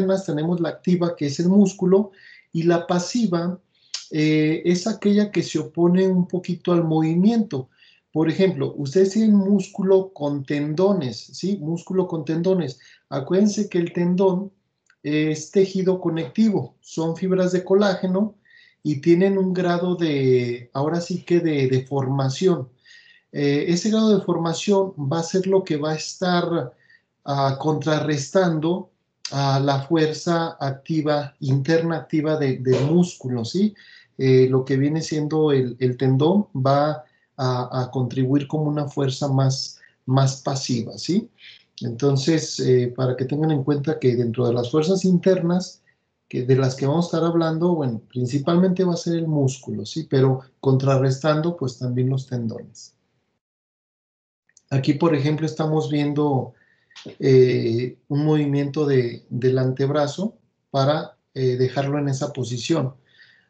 internas tenemos la activa, que es el músculo, y la pasiva es aquella que se opone un poquito al movimiento. Por ejemplo, ustedes tienen músculo con tendones, ¿sí? Músculo con tendones. Acuérdense que el tendón es tejido conectivo, son fibras de colágeno y tienen un grado de, ahora sí que de deformación. Ese grado de formación va a ser lo que va a estar contrarrestando a la fuerza activa, interna activa del músculo, ¿sí? Lo que viene siendo el tendón va a contribuir como una fuerza más pasiva, ¿sí? Entonces, para que tengan en cuenta que dentro de las fuerzas internas, de las que vamos a estar hablando, bueno, principalmente va a ser el músculo, ¿sí? Pero contrarrestando, pues también los tendones. Aquí, por ejemplo, estamos viendo un movimiento del antebrazo para dejarlo en esa posición.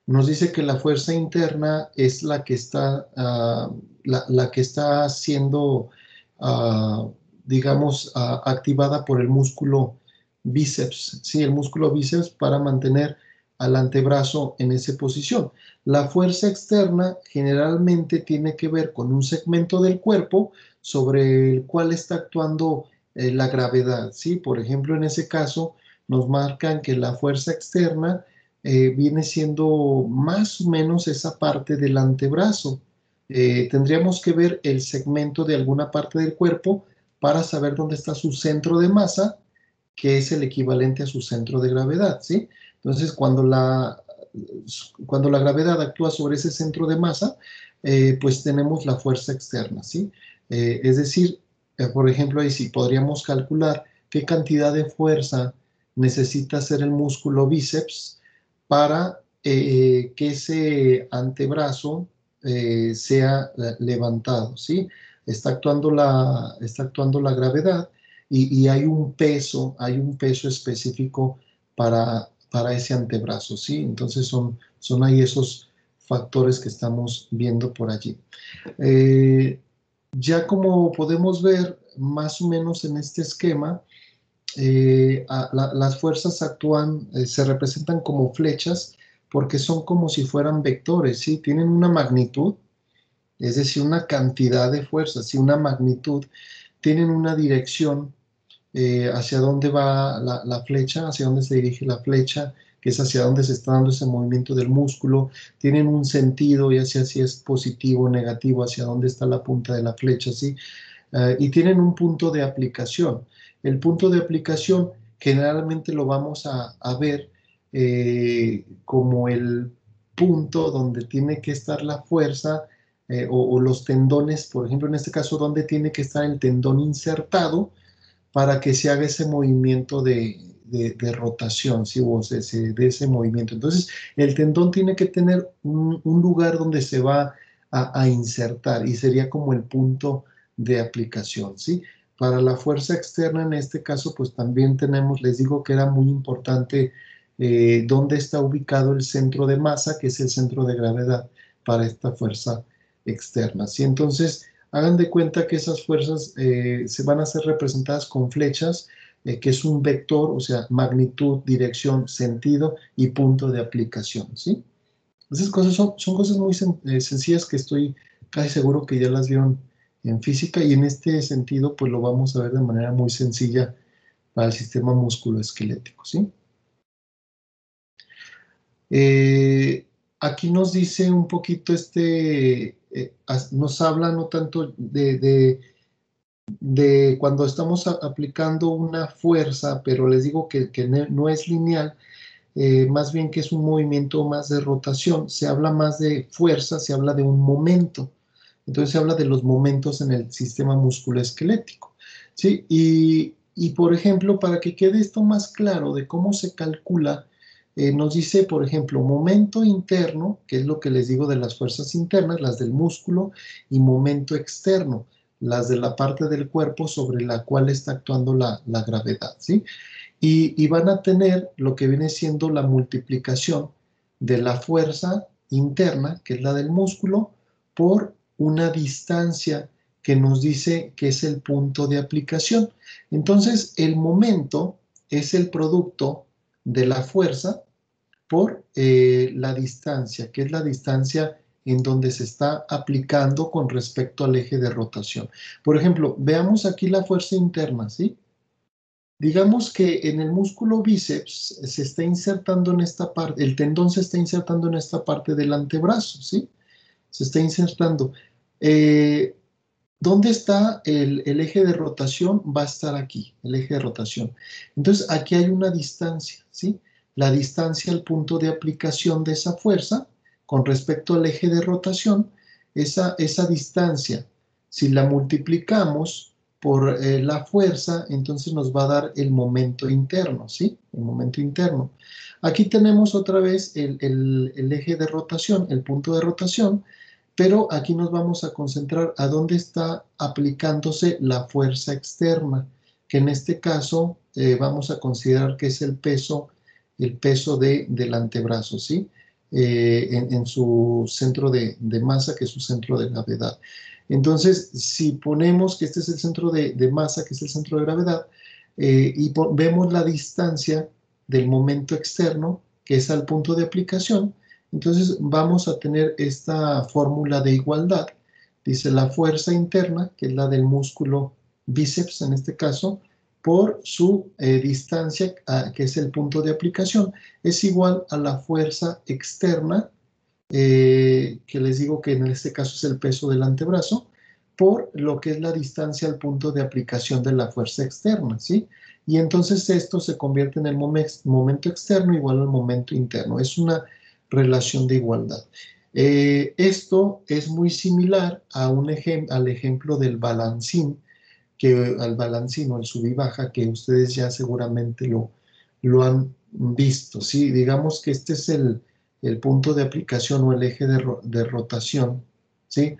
Nos dice que la fuerza interna es la que está, la que está siendo, ah, digamos, activada por el músculo bíceps, ¿sí? El músculo bíceps para mantener al antebrazo en esa posición. La fuerza externa generalmente tiene que ver con un segmento del cuerpo sobre el cual está actuando la gravedad, ¿sí? Por ejemplo, en ese caso nos marcan que la fuerza externa viene siendo más o menos esa parte del antebrazo. Tendríamos que ver el segmento de alguna parte del cuerpo para saber dónde está su centro de masa, que es el equivalente a su centro de gravedad, ¿sí? Entonces, cuando la gravedad actúa sobre ese centro de masa, pues tenemos la fuerza externa, ¿sí? Es decir, por ejemplo, ahí sí podríamos calcular qué cantidad de fuerza necesita hacer el músculo bíceps para que ese antebrazo sea levantado, ¿sí? Está actuando la gravedad y hay un peso específico para ese antebrazo, ¿sí? Entonces son ahí esos factores que estamos viendo por allí. Eh, ya como podemos ver más o menos en este esquema, las fuerzas actúan, se representan como flechas porque son como si fueran vectores, ¿sí? Tienen una magnitud, es decir, una cantidad de fuerzas y una magnitud, tienen una dirección hacia dónde va la flecha, hacia dónde se dirige la flecha, que es hacia dónde se está dando ese movimiento del músculo, tienen un sentido, ya sea si es positivo o negativo, hacia dónde está la punta de la flecha, ¿sí? Y tienen un punto de aplicación. El punto de aplicación generalmente lo vamos a ver como el punto donde tiene que estar la fuerza o los tendones, por ejemplo, en este caso, donde tiene que estar el tendón insertado para que se haga ese movimiento de rotación, ¿sí? O de ese movimiento. Entonces, el tendón tiene que tener un lugar donde se va a insertar y sería como el punto de aplicación, ¿sí? Para la fuerza externa, en este caso, pues también tenemos, les digo que era muy importante dónde está ubicado el centro de masa, que es el centro de gravedad para esta fuerza externa, ¿sí? Entonces, hagan de cuenta que esas fuerzas se van a ser representadas con flechas, que es un vector, o sea, magnitud, dirección, sentido y punto de aplicación, ¿sí? Esas cosas son cosas muy sencillas que estoy casi seguro que ya las vieron en física y en este sentido pues lo vamos a ver de manera muy sencilla para el sistema musculoesquelético, ¿sí? Eh, Aquí nos dice un poquito nos habla no tanto de cuando estamos aplicando una fuerza, pero les digo que no es lineal, más bien que es un movimiento más de rotación. Se habla más de fuerza, se habla de un momento. Entonces se habla de los momentos en el sistema musculoesquelético, ¿sí? Y por ejemplo, para que quede esto más claro de cómo se calcula, nos dice, por ejemplo, momento interno, que es lo que les digo de las fuerzas internas, las del músculo, y momento externo, las de la parte del cuerpo sobre la cual está actuando la gravedad, ¿sí? Y van a tener lo que viene siendo la multiplicación de la fuerza interna, que es la del músculo, por una distancia que nos dice que es el punto de aplicación. Entonces, el momento es el producto de la fuerza por la distancia, que es la distancia en donde se está aplicando con respecto al eje de rotación. Por ejemplo, veamos aquí la fuerza interna, ¿sí? Digamos que en el músculo bíceps se está insertando en esta parte, el tendón se está insertando en esta parte del antebrazo, ¿sí? Se está insertando. Eh, ¿Dónde está el eje de rotación? Va a estar aquí, el eje de rotación. Entonces, aquí hay una distancia, ¿sí? La distancia al punto de aplicación de esa fuerza con respecto al eje de rotación, esa distancia, si la multiplicamos por la fuerza, entonces nos va a dar el momento interno, ¿sí? El momento interno. Aquí tenemos otra vez el eje de rotación, el punto de rotación, pero aquí nos vamos a concentrar a dónde está aplicándose la fuerza externa, que en este caso vamos a considerar que es el peso del antebrazo, ¿sí? En su centro de masa, que es su centro de gravedad. Entonces, si ponemos que este es el centro de masa, que es el centro de gravedad, y vemos la distancia del momento externo, que es al punto de aplicación, entonces vamos a tener esta fórmula de igualdad. Dice la fuerza interna, que es la del músculo bíceps en este caso, por su distancia, que es el punto de aplicación, es igual a la fuerza externa, que les digo que en este caso es el peso del antebrazo, por lo que es la distancia al punto de aplicación de la fuerza externa, ¿sí? Y entonces esto se convierte en el momento externo igual al momento interno. Es una relación de igualdad. Esto es muy similar a al ejemplo del balancín, al balancín o el sub y baja, que ustedes ya seguramente lo han visto, ¿sí? Digamos que este es el punto de aplicación o el eje de rotación, ¿sí?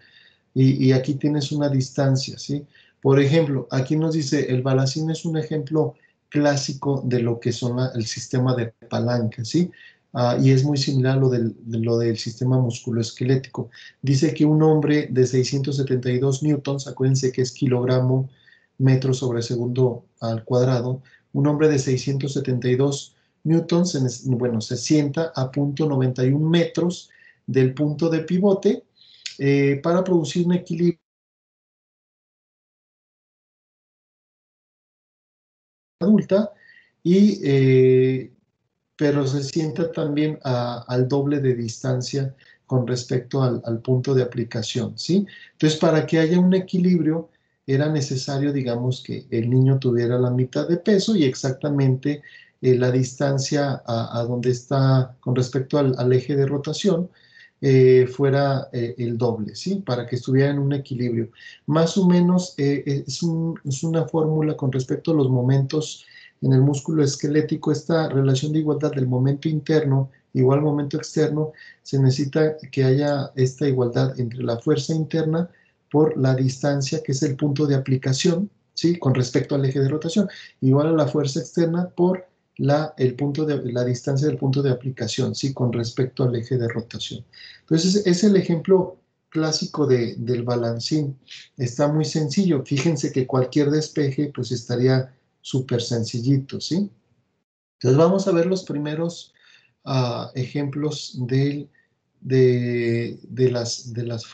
Y aquí tienes una distancia, ¿sí? Por ejemplo, aquí nos dice, el balancín es un ejemplo clásico de lo que son el sistema de palanca, ¿sí? Y es muy similar a lo del sistema musculoesquelético. Dice que un hombre de 672 newtons, acuérdense que es kilogramo metro sobre segundo al cuadrado, un hombre de 672 newtons, bueno, se sienta a 0.91 metros del punto de pivote para producir un equilibrio adulta y pero se sienta también al doble de distancia con respecto al punto de aplicación, ¿sí? Entonces, para que haya un equilibrio, era necesario, digamos, que el niño tuviera la mitad de peso y exactamente la distancia a donde está con respecto al eje de rotación fuera el doble, ¿sí? Para que estuviera en un equilibrio. Más o menos es una fórmula con respecto a los momentos en el músculo esquelético, esta relación de igualdad del momento interno igual al momento externo, se necesita que haya esta igualdad entre la fuerza interna por la distancia, que es el punto de aplicación, ¿sí? Con respecto al eje de rotación, igual a la fuerza externa por la distancia del punto de aplicación, ¿sí? Con respecto al eje de rotación. Entonces, es el ejemplo clásico del balancín. Está muy sencillo. Fíjense que cualquier despeje, pues estaría súper sencillito, ¿sí? Entonces vamos a ver los primeros ejemplos de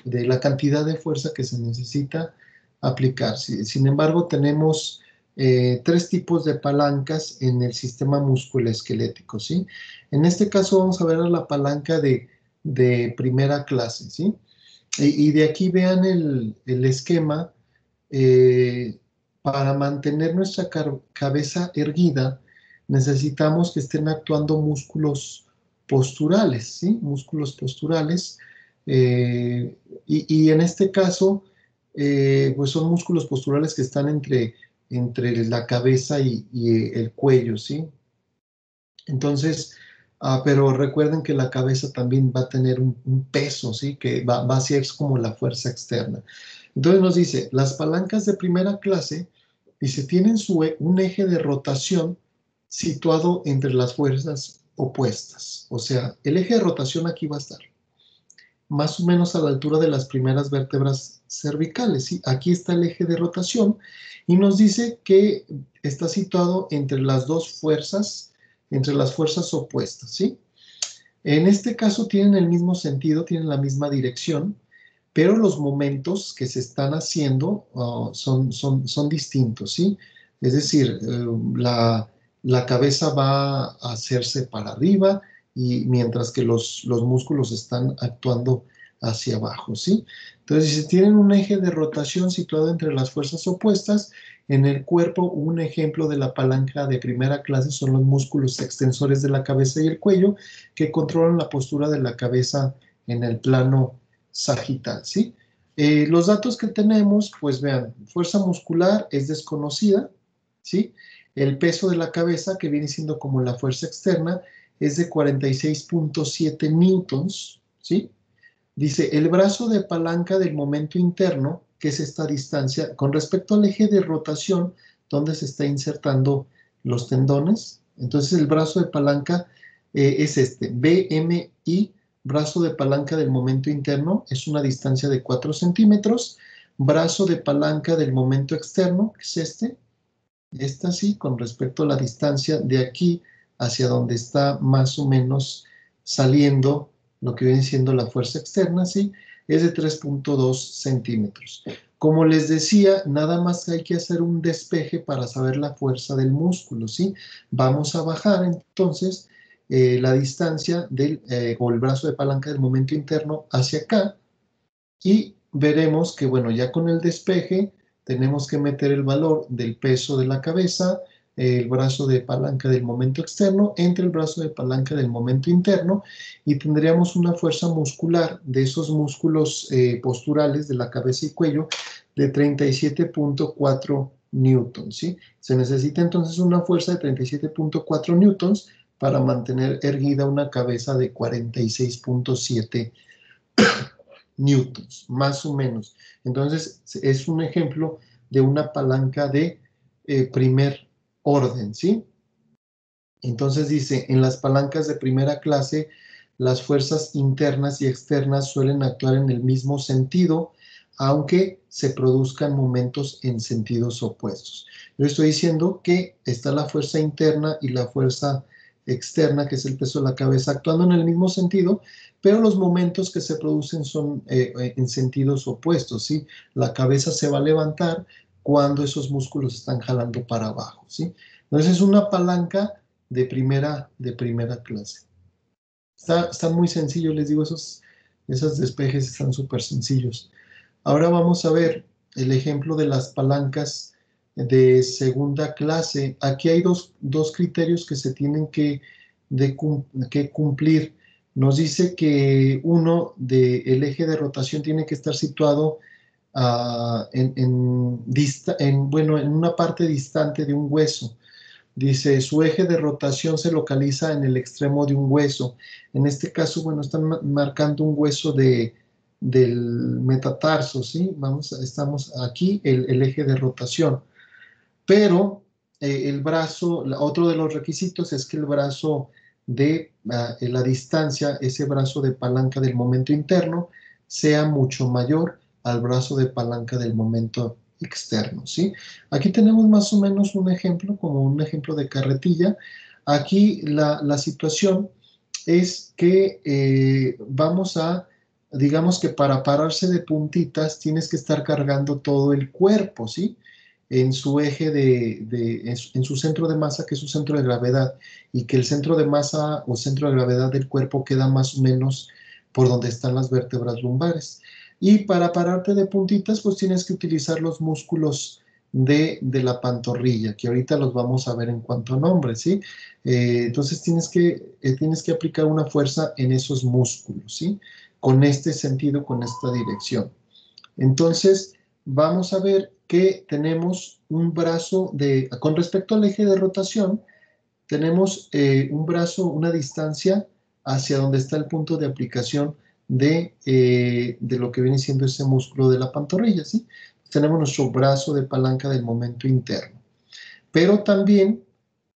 la cantidad de fuerza que se necesita aplicar. Sin embargo, tenemos tres tipos de palancas en el sistema musculoesquelético, ¿sí? En este caso vamos a ver a la palanca de primera clase, ¿sí? Y de aquí vean el esquema. eh, para mantener nuestra cabeza erguida, necesitamos que estén actuando músculos posturales, ¿sí? Músculos posturales. Y en este caso, pues son músculos posturales que están entre la cabeza y el cuello, ¿sí? Entonces, pero recuerden que la cabeza también va a tener un peso, ¿sí? Que va a ser como la fuerza externa. Entonces nos dice, las palancas de primera clase, dice, tienen un eje de rotación situado entre las fuerzas opuestas. O sea, el eje de rotación aquí va a estar más o menos a la altura de las primeras vértebras cervicales, ¿sí? Aquí está el eje de rotación y nos dice que está situado entre las dos fuerzas entre las fuerzas opuestas, ¿sí? En este caso tienen el mismo sentido, tienen la misma dirección, pero los momentos que se están haciendo son distintos, ¿sí? Es decir, la cabeza va a hacerse para arriba y mientras que los músculos están actuando hacia abajo, ¿sí? Entonces, si tienen un eje de rotación situado entre las fuerzas opuestas, en el cuerpo, un ejemplo de la palanca de primera clase son los músculos extensores de la cabeza y el cuello que controlan la postura de la cabeza en el plano sagital, ¿sí? Los datos que tenemos, pues vean, fuerza muscular es desconocida, ¿sí? El peso de la cabeza, que viene siendo como la fuerza externa, es de 46.7 newtons, ¿sí? Dice, el brazo de palanca del momento interno, que es esta distancia, con respecto al eje de rotación, donde se está insertando los tendones. Entonces, el brazo de palanca es este, BMI, brazo de palanca del momento interno, es una distancia de 4 centímetros. Brazo de palanca del momento externo, que es este así, con respecto a la distancia de aquí hacia donde está más o menos saliendo lo que viene siendo la fuerza externa, ¿sí? Es de 3.2 centímetros. Como les decía, nada más hay que hacer un despeje para saber la fuerza del músculo, ¿sí? Vamos a bajar entonces la distancia o el brazo de palanca del momento interno hacia acá y veremos que, bueno, ya con el despeje tenemos que meter el valor del peso de la cabeza, el brazo de palanca del momento externo, entre el brazo de palanca del momento interno y tendríamos una fuerza muscular de esos músculos posturales de la cabeza y cuello de 37.4 newtons, ¿sí? Se necesita entonces una fuerza de 37.4 newtons para mantener erguida una cabeza de 46.7 newtons, más o menos. Entonces, es un ejemplo de una palanca de primer orden, ¿sí? Entonces dice, en las palancas de primera clase, las fuerzas internas y externas suelen actuar en el mismo sentido, aunque se produzcan momentos en sentidos opuestos. Yo estoy diciendo que está la fuerza interna y la fuerza externa, que es el peso de la cabeza, actuando en el mismo sentido, pero los momentos que se producen son en sentidos opuestos, ¿sí? La cabeza se va a levantar cuando esos músculos están jalando para abajo, ¿sí? Entonces es una palanca de primera clase. Está muy sencillo, les digo, esos despejes están súper sencillos. Ahora vamos a ver el ejemplo de las palancas de segunda clase. Aquí hay dos criterios que se tienen que cumplir. Nos dice que uno, el eje de rotación tiene que estar situado bueno, en una parte distante de un hueso. Dice, su eje de rotación se localiza en el extremo de un hueso. En este caso, bueno, están marcando un hueso del metatarso, ¿sí? Estamos aquí, el eje de rotación. Pero el brazo, otro de los requisitos es que el brazo de la distancia, ese brazo de palanca del momento interno, sea mucho mayor al brazo de palanca del momento externo, ¿sí? Aquí tenemos más o menos un ejemplo, como un ejemplo de carretilla. Aquí la situación es que digamos que para pararse de puntitas tienes que estar cargando todo el cuerpo, ¿sí? En su eje en su centro de masa, que es su centro de gravedad, y que el centro de masa o centro de gravedad del cuerpo queda más o menos por donde están las vértebras lumbares. Y para pararte de puntitas, pues tienes que utilizar los músculos de la pantorrilla, que ahorita los vamos a ver en cuanto a nombres, ¿sí? Entonces tienes que aplicar una fuerza en esos músculos, ¿sí? Con este sentido, con esta dirección. Entonces, vamos a ver que tenemos un brazo con respecto al eje de rotación, tenemos un brazo, una distancia hacia donde está el punto de aplicación de lo que viene siendo ese músculo de la pantorrilla, ¿sí? Tenemos nuestro brazo de palanca del momento interno. Pero también,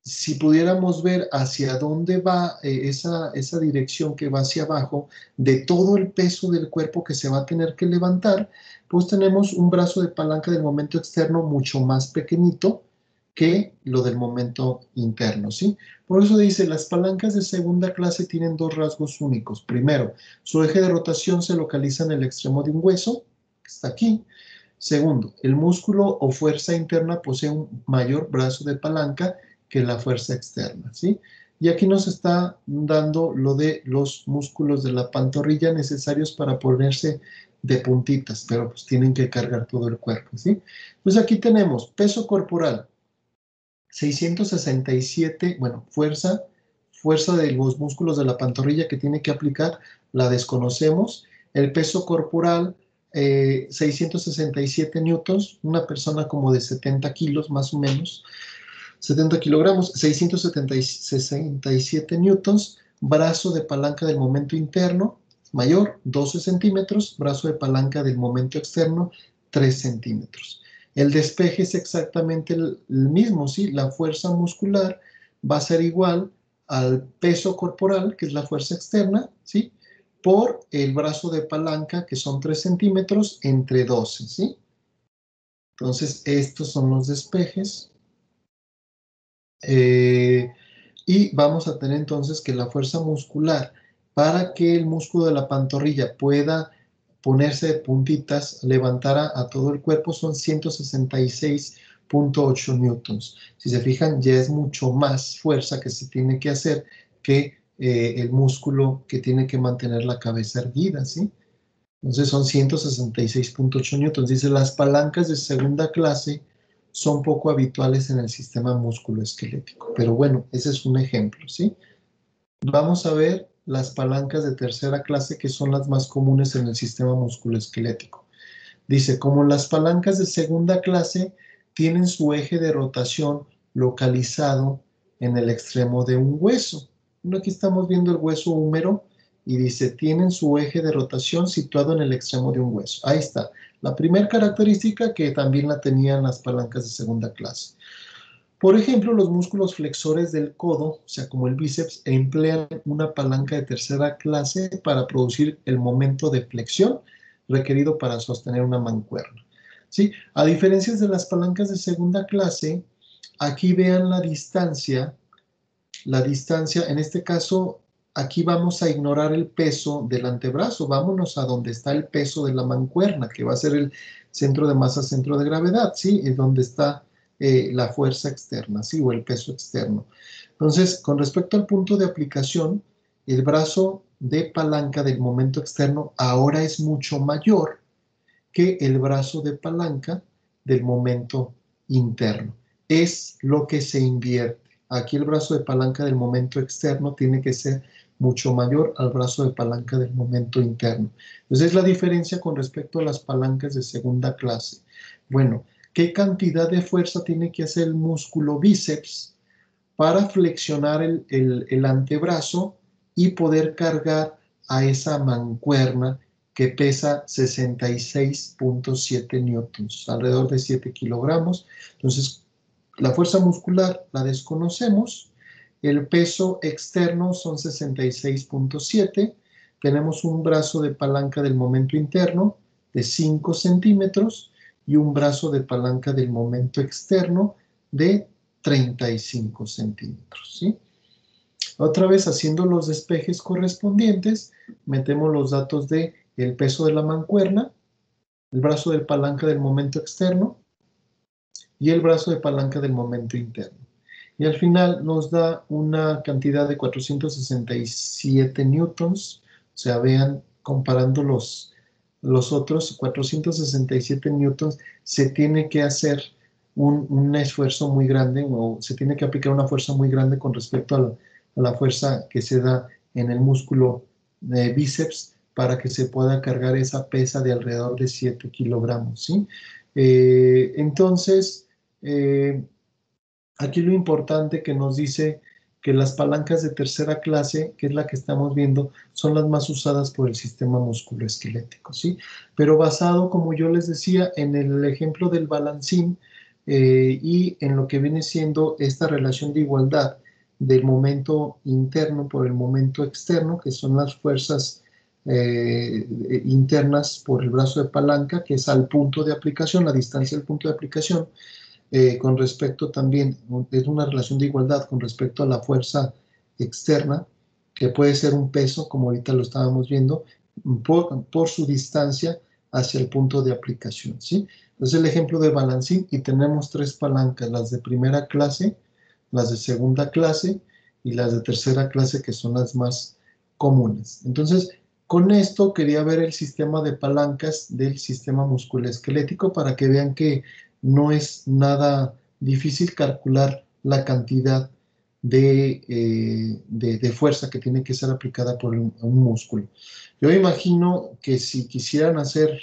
si pudiéramos ver hacia dónde va esa dirección que va hacia abajo, de todo el peso del cuerpo que se va a tener que levantar, pues tenemos un brazo de palanca del momento externo mucho más pequeñito, que lo del momento interno, ¿sí? Por eso dice, las palancas de segunda clase tienen dos rasgos únicos. Primero, su eje de rotación se localiza en el extremo de un hueso, que está aquí. Segundo, el músculo o fuerza interna posee un mayor brazo de palanca que la fuerza externa, ¿sí? Y aquí nos está dando lo de los músculos de la pantorrilla necesarios para ponerse de puntitas, pero pues tienen que cargar todo el cuerpo, ¿sí? Pues aquí tenemos peso corporal, 667, bueno, fuerza de los músculos de la pantorrilla que tiene que aplicar, la desconocemos. El peso corporal, 667 newtons, una persona como de 70 kilos más o menos, 70 kilogramos, 667 newtons, brazo de palanca del momento interno mayor, 12 centímetros, brazo de palanca del momento externo, 3 centímetros. El despeje es exactamente el mismo, ¿sí? La fuerza muscular va a ser igual al peso corporal, que es la fuerza externa, ¿sí? Por el brazo de palanca, que son 3 centímetros, entre 12, ¿sí? Entonces, estos son los despejes. Eh, y vamos a tener entonces que la fuerza muscular, para que el músculo de la pantorrilla pueda ponerse de puntitas, levantar a todo el cuerpo, son 166.8 newtons. Si se fijan, ya es mucho más fuerza que se tiene que hacer que el músculo que tiene que mantener la cabeza erguida, ¿sí? Entonces son 166.8 newtons. Dice, las palancas de segunda clase son poco habituales en el sistema musculoesquelético. Pero bueno, ese es un ejemplo, ¿sí? Vamos a ver las palancas de tercera clase, que son las más comunes en el sistema musculoesquelético. Dice, como las palancas de segunda clase tienen su eje de rotación localizado en el extremo de un hueso. Bueno, aquí estamos viendo el hueso húmero y dice, tienen su eje de rotación situado en el extremo de un hueso. Ahí está. La primera característica que también la tenían las palancas de segunda clase. Por ejemplo, los músculos flexores del codo, o sea, como el bíceps, emplean una palanca de tercera clase para producir el momento de flexión requerido para sostener una mancuerna. ¿Sí? A diferencia de las palancas de segunda clase, aquí vean la distancia, en este caso, aquí vamos a ignorar el peso del antebrazo, vámonos a donde está el peso de la mancuerna, que va a ser el centro de masa, centro de gravedad, ¿sí? Es donde está la fuerza externa, ¿sí? O el peso externo. Entonces, con respecto al punto de aplicación, el brazo de palanca del momento externo ahora es mucho mayor que el brazo de palanca del momento interno. Es lo que se invierte. Aquí el brazo de palanca del momento externo tiene que ser mucho mayor al brazo de palanca del momento interno. Entonces es la diferencia con respecto a las palancas de segunda clase. Bueno, ¿qué cantidad de fuerza tiene que hacer el músculo bíceps para flexionar el antebrazo y poder cargar a esa mancuerna que pesa 66.7 newtons, alrededor de 7 kilogramos? Entonces, la fuerza muscular la desconocemos, el peso externo son 66.7, tenemos un brazo de palanca del momento interno de 5 centímetros y un brazo de palanca del momento externo de 35 centímetros, ¿sí? Otra vez haciendo los despejes correspondientes, metemos los datos de el peso de la mancuerna, el brazo de palanca del momento externo y el brazo de palanca del momento interno. Y al final nos da una cantidad de 467 newtons, o sea, vean, comparando los otros, 467 newtons, se tiene que hacer un esfuerzo muy grande, o se tiene que aplicar una fuerza muy grande con respecto a la fuerza que se da en el músculo de bíceps para que se pueda cargar esa pesa de alrededor de 7 kilogramos, ¿sí? Entonces, aquí lo importante que nos dice que las palancas de tercera clase, que es la que estamos viendo, son las más usadas por el sistema musculoesquelético, ¿sí? Pero basado, como yo les decía, en el ejemplo del balancín y en lo que viene siendo esta relación de igualdad del momento interno por el momento externo, que son las fuerzas internas por el brazo de palanca, que es al punto de aplicación, la distancia del punto de aplicación, con respecto también, es una relación de igualdad con respecto a la fuerza externa, que puede ser un peso, como ahorita lo estábamos viendo, por su distancia hacia el punto de aplicación, ¿sí? Entonces el ejemplo de balancín, y tenemos tres palancas, las de primera clase, las de segunda clase y las de tercera clase, que son las más comunes. Entonces, con esto quería ver el sistema de palancas del sistema musculoesquelético para que vean que no es nada difícil calcular la cantidad de fuerza que tiene que ser aplicada por un músculo. Yo imagino que si quisieran hacer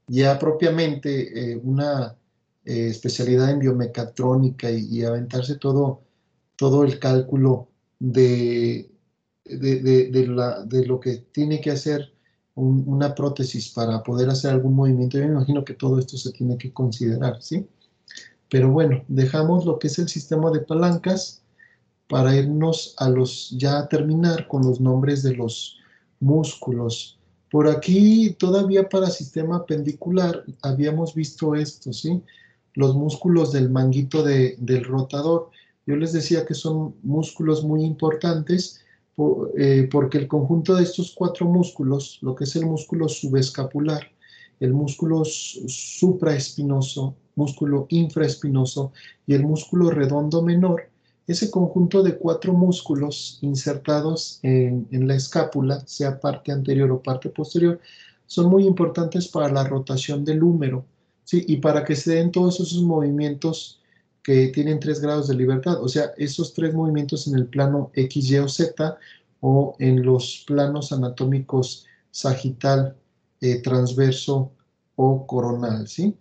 ya propiamente una especialidad en biomecatrónica y aventarse todo el cálculo de lo que tiene que hacer una prótesis para poder hacer algún movimiento, yo me imagino que todo esto se tiene que considerar, ¿sí? Pero bueno, dejamos lo que es el sistema de palancas para irnos ya a terminar con los nombres de los músculos. Por aquí, todavía para sistema pendicular, habíamos visto esto, ¿sí? Los músculos del manguito del rotador. Yo les decía que son músculos muy importantes porque el conjunto de estos cuatro músculos, lo que es el músculo subescapular, el músculo supraespinoso, músculo infraespinoso y el músculo redondo menor, ese conjunto de cuatro músculos insertados en la escápula, sea parte anterior o parte posterior, son muy importantes para la rotación del húmero, ¿sí? Y para que se den todos esos movimientos que tienen 3 grados de libertad, o sea, esos 3 movimientos en el plano X, Y o Z, o en los planos anatómicos sagital, transverso o coronal, ¿sí?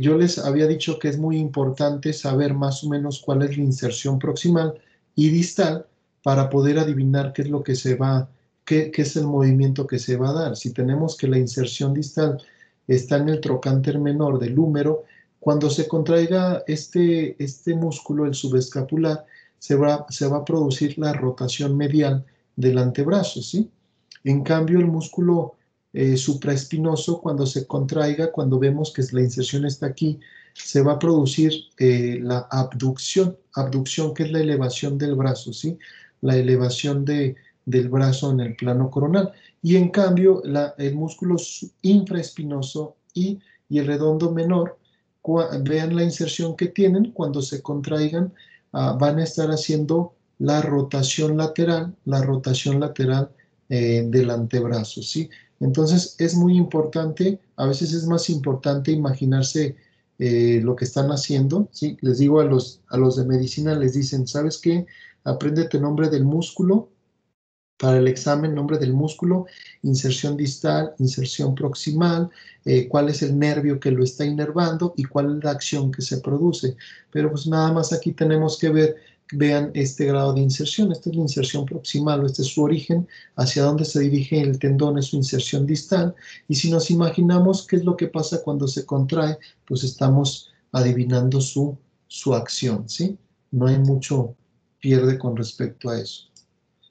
Yo les había dicho que es muy importante saber más o menos cuál es la inserción proximal y distal para poder adivinar qué es lo que qué es el movimiento que se va a dar. Si tenemos que la inserción distal está en el trocánter menor del húmero, cuando se contraiga este músculo, el subescapular, se va a producir la rotación medial del antebrazo, ¿sí? En cambio, el músculo supraespinoso, cuando se contraiga, cuando vemos que la inserción está aquí, se va a producir la abducción que es la elevación del brazo, ¿sí? La elevación del brazo en el plano coronal. Y en cambio, el músculo infraespinoso y el redondo menor, vean la inserción que tienen, cuando se contraigan, van a estar haciendo la rotación lateral del antebrazo, ¿sí? Entonces es muy importante, a veces es más importante imaginarse lo que están haciendo, ¿sí? Les digo a los de medicina, les dicen, ¿sabes qué? Apréndete el nombre del músculo para el examen, nombre del músculo, inserción distal, inserción proximal, cuál es el nervio que lo está inervando y cuál es la acción que se produce. Pero pues nada más aquí tenemos que vean este grado de inserción, esta es la inserción proximal o este es su origen, hacia dónde se dirige el tendón es su inserción distal, y si nos imaginamos qué es lo que pasa cuando se contrae, pues estamos adivinando su acción, ¿sí? No hay mucho pierde con respecto a eso.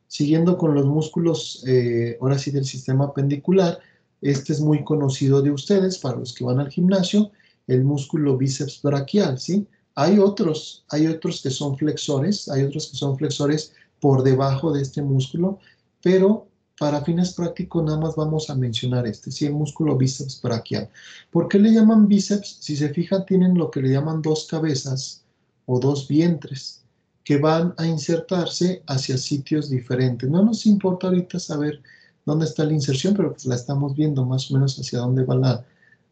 Siguiendo con los músculos, ahora sí del sistema pendicular, este es muy conocido de ustedes, para los que van al gimnasio, el músculo bíceps braquial, ¿sí? Hay otros hay otros que son flexores por debajo de este músculo, pero para fines prácticos nada más vamos a mencionar este, ¿sí? El músculo bíceps braquial. ¿Por qué le llaman bíceps? Si se fijan, tienen lo que le llaman dos cabezas o dos vientres que van a insertarse hacia sitios diferentes. No nos importa ahorita saber dónde está la inserción, pero pues la estamos viendo más o menos hacia dónde va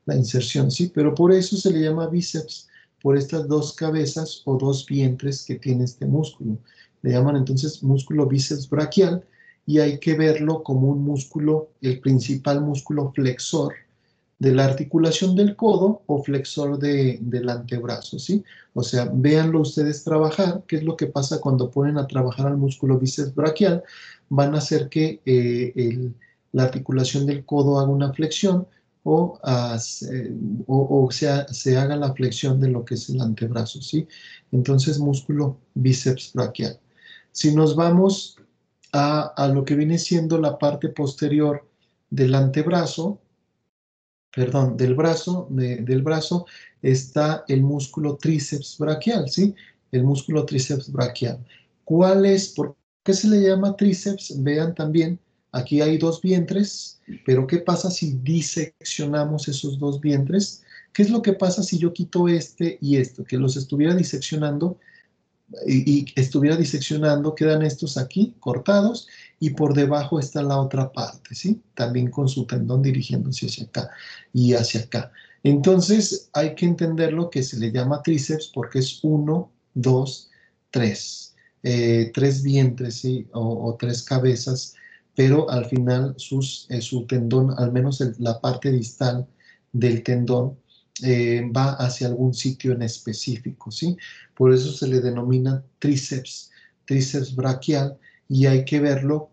la inserción, ¿sí? Pero por eso se le llama bíceps, por estas dos cabezas o dos vientres que tiene este músculo. Le llaman entonces músculo bíceps braquial y hay que verlo como un músculo, el principal músculo flexor de la articulación del codo o flexor del antebrazo, ¿sí? O sea, véanlo ustedes trabajar, qué es lo que pasa cuando ponen a trabajar al músculo bíceps braquial, van a hacer que la articulación del codo haga una flexión o sea, se haga la flexión de lo que es el antebrazo, ¿sí? Entonces, músculo bíceps braquial. Si nos vamos a lo que viene siendo la parte posterior del antebrazo, perdón, del brazo está el músculo tríceps braquial, ¿sí? El músculo tríceps braquial. ¿Por qué se le llama tríceps? Vean también, aquí hay dos vientres, pero ¿qué pasa si diseccionamos esos dos vientres? ¿Qué es lo que pasa si yo quito este y esto? Que los estuviera diseccionando y estuviera diseccionando, quedan estos aquí cortados y por debajo está la otra parte, ¿sí? También con su tendón dirigiéndose hacia acá y hacia acá. Entonces hay que entender lo que se le llama tríceps porque es uno, dos, tres. Tres vientres, ¿sí? O tres cabezas, pero al final su tendón, al menos la parte distal del tendón, va hacia algún sitio en específico, ¿sí? Por eso se le denomina tríceps, tríceps braquial, y hay que verlo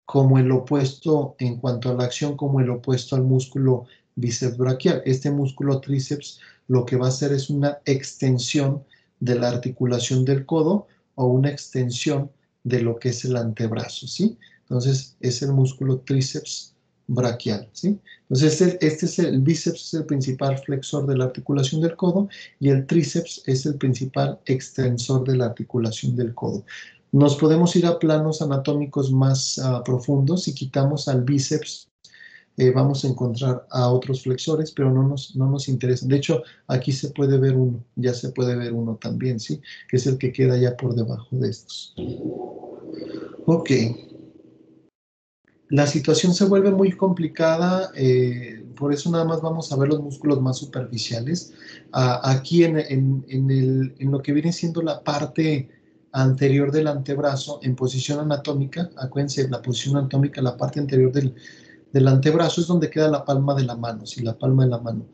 como el opuesto en cuanto a la acción, como el opuesto al músculo bíceps braquial. Este músculo tríceps lo que va a hacer es una extensión de la articulación del codo o una extensión de lo que es el antebrazo, ¿sí? Entonces es el músculo tríceps braquial, ¿sí? Entonces este es el bíceps, es el principal flexor de la articulación del codo y el tríceps es el principal extensor de la articulación del codo. Nos podemos ir a planos anatómicos más profundos. Si quitamos al bíceps, vamos a encontrar a otros flexores, pero no nos interesan. De hecho, aquí se puede ver uno, ya se puede ver uno también, ¿sí? Que es el que queda ya por debajo de estos. Ok, la situación se vuelve muy complicada, por eso nada más vamos a ver los músculos más superficiales. Aquí en lo que viene siendo la parte anterior del antebrazo, en posición anatómica, acuérdense, la posición anatómica, la parte anterior del antebrazo es donde queda la palma de la mano, sí, la palma de la mano.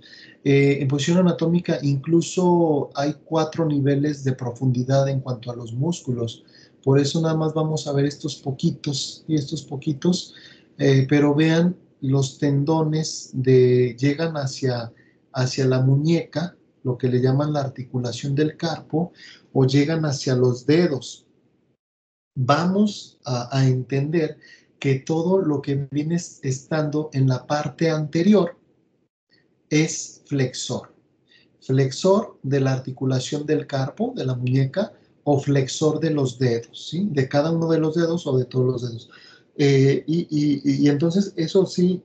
En posición anatómica incluso hay 4 niveles de profundidad en cuanto a los músculos. Por eso nada más vamos a ver estos poquitos y estos poquitos, pero vean los tendones llegan hacia la muñeca, lo que le llaman la articulación del carpo, o llegan hacia los dedos. Vamos a entender que todo lo que viene estando en la parte anterior es flexor. Flexor de la articulación del carpo, de la muñeca, o flexor de los dedos, ¿sí? De cada uno de los dedos o de todos los dedos. Y entonces eso sí,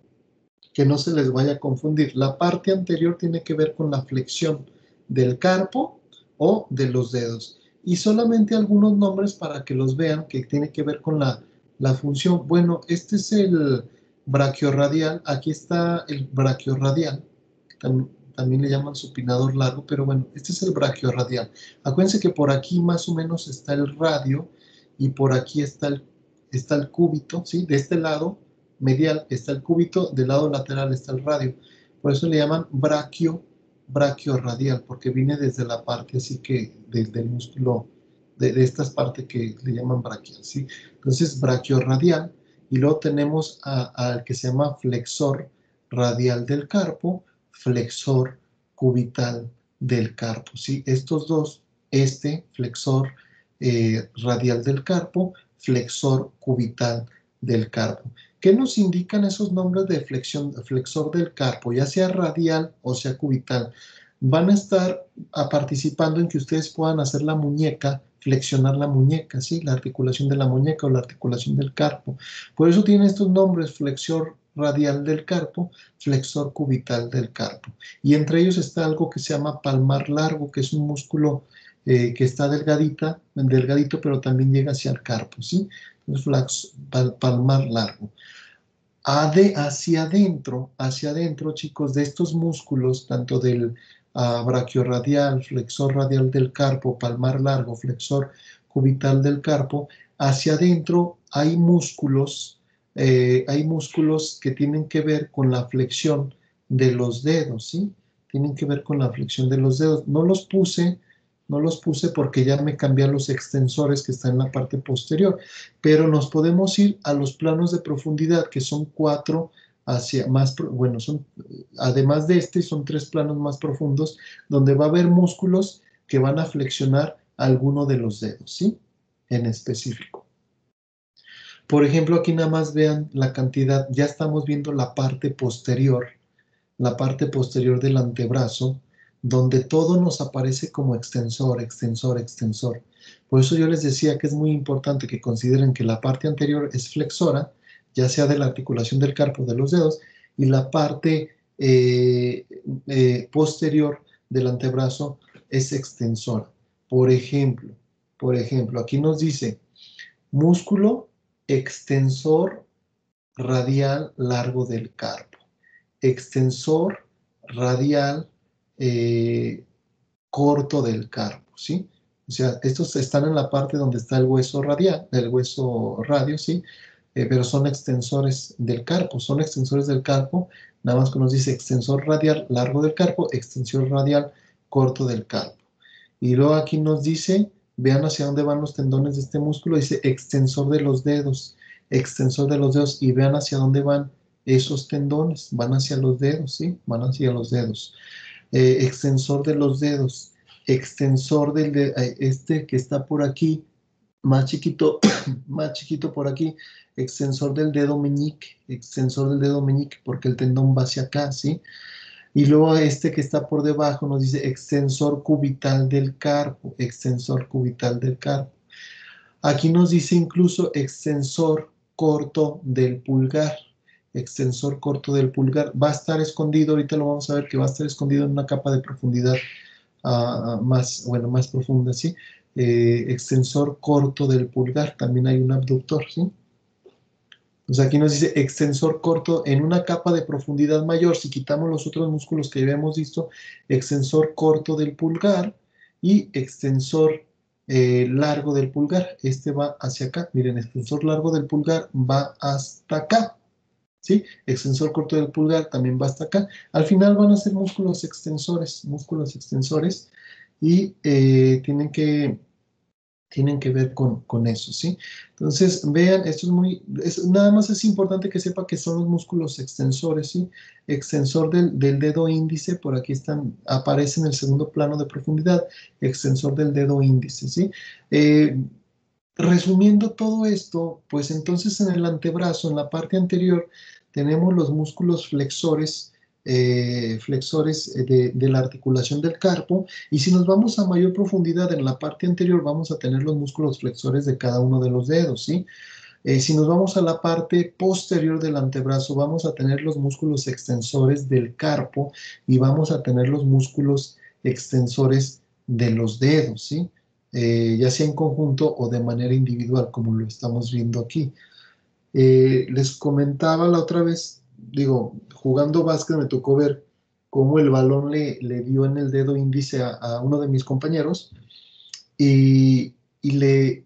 que no se les vaya a confundir. La parte anterior tiene que ver con la flexión del carpo o de los dedos. Y solamente algunos nombres para que los vean que tiene que ver con la función. Bueno, este es el brachiorradial. Aquí está el brachiorradial. También le llaman supinador largo, pero bueno, este es el brachiorradial. Acuérdense que por aquí más o menos está el radio y por aquí está el cúbito, ¿sí? De este lado medial está el cúbito, del lado lateral está el radio. Por eso le llaman brachiorradial, porque viene desde la parte así que, desde el músculo, de estas partes que le llaman brachial, ¿sí? Entonces, brachiorradial, y luego tenemos al que se llama flexor radial del carpo, flexor cubital del carpo, ¿sí? Estos dos, flexor radial del carpo, flexor cubital del carpo. ¿Qué nos indican esos nombres de flexor del carpo, ya sea radial o sea cubital? Van a estar participando en que ustedes puedan hacer la muñeca, flexionar la muñeca, ¿sí? La articulación de la muñeca o la articulación del carpo. Por eso tienen estos nombres, flexor radial del carpo, flexor cubital del carpo. Y entre ellos está algo que se llama palmar largo, que es un músculo que está delgadito, pero también llega hacia el carpo, ¿sí? Entonces, palmar largo. Hacia adentro, chicos, de estos músculos, tanto del brachiorradial, flexor radial del carpo, palmar largo, flexor cubital del carpo, hacia adentro hay músculos que tienen que ver con la flexión de los dedos, ¿sí? Tienen que ver con la flexión de los dedos. No los puse porque ya me cambié a los extensores que están en la parte posterior, pero nos podemos ir a los planos de profundidad, que son 4 hacia más, bueno, además de son 3 planos más profundos, donde va a haber músculos que van a flexionar alguno de los dedos, ¿sí? En específico. Por ejemplo, aquí nada más vean la cantidad, ya estamos viendo la parte posterior la parte posterior del antebrazo, donde todo nos aparece como extensor, extensor, extensor. Por eso yo les decía que es muy importante que consideren que la parte anterior es flexora, ya sea de la articulación del carpo de los dedos, y la parte posterior del antebrazo es extensora. Por ejemplo, aquí nos dice músculo extensor radial largo del carpo, extensor radial eh, corto del carpo, ¿sí? O sea, estos están en la parte donde está el hueso radial, el hueso radio, ¿sí? Pero son extensores del carpo, nada más que nos dice extensor radial largo del carpo, extensor radial corto del carpo. Y luego aquí nos dice, vean hacia dónde van los tendones de este músculo, dice extensor de los dedos, y vean hacia dónde van esos tendones, van hacia los dedos, ¿sí? Van hacia los dedos. Extensor de los dedos, extensor este que está por aquí, más chiquito, más chiquito por aquí, extensor del dedo meñique, porque el tendón va hacia acá, ¿sí? Y luego este que está por debajo nos dice extensor cubital del carpo, extensor cubital del carpo. Aquí nos dice incluso extensor corto del pulgar, extensor corto del pulgar. Va a estar escondido, ahorita lo vamos a ver que va a estar escondido en una capa de profundidad más, bueno, más profunda, ¿sí? Extensor corto del pulgar, también hay un abductor, ¿sí? Pues aquí nos dice extensor corto en una capa de profundidad mayor. Si quitamos los otros músculos que habíamos visto, extensor corto del pulgar y extensor largo del pulgar. Este va hacia acá. Miren, extensor largo del pulgar va hasta acá. ¿Sí? Extensor corto del pulgar también va hasta acá. Al final van a ser músculos extensores y tienen que ver con eso, ¿sí? Entonces, vean, esto es nada más es importante que sepa que son los músculos extensores, ¿sí? Extensor del dedo índice, por aquí aparece en el segundo plano de profundidad, extensor del dedo índice, ¿sí? Eh, Resumiendo todo esto, pues entonces en el antebrazo, en la parte anterior, tenemos los músculos flexores, de la articulación del carpo, y si nos vamos a mayor profundidad en la parte anterior, vamos a tener los músculos flexores de cada uno de los dedos, ¿sí? Si nos vamos a la parte posterior del antebrazo, vamos a tener los músculos extensores del carpo y vamos a tener los músculos extensores de los dedos, ¿sí? Ya sea en conjunto o de manera individual, como lo estamos viendo aquí. Les comentaba la otra vez, digo, jugando básquet me tocó ver cómo el balón le dio en el dedo índice a uno de mis compañeros y le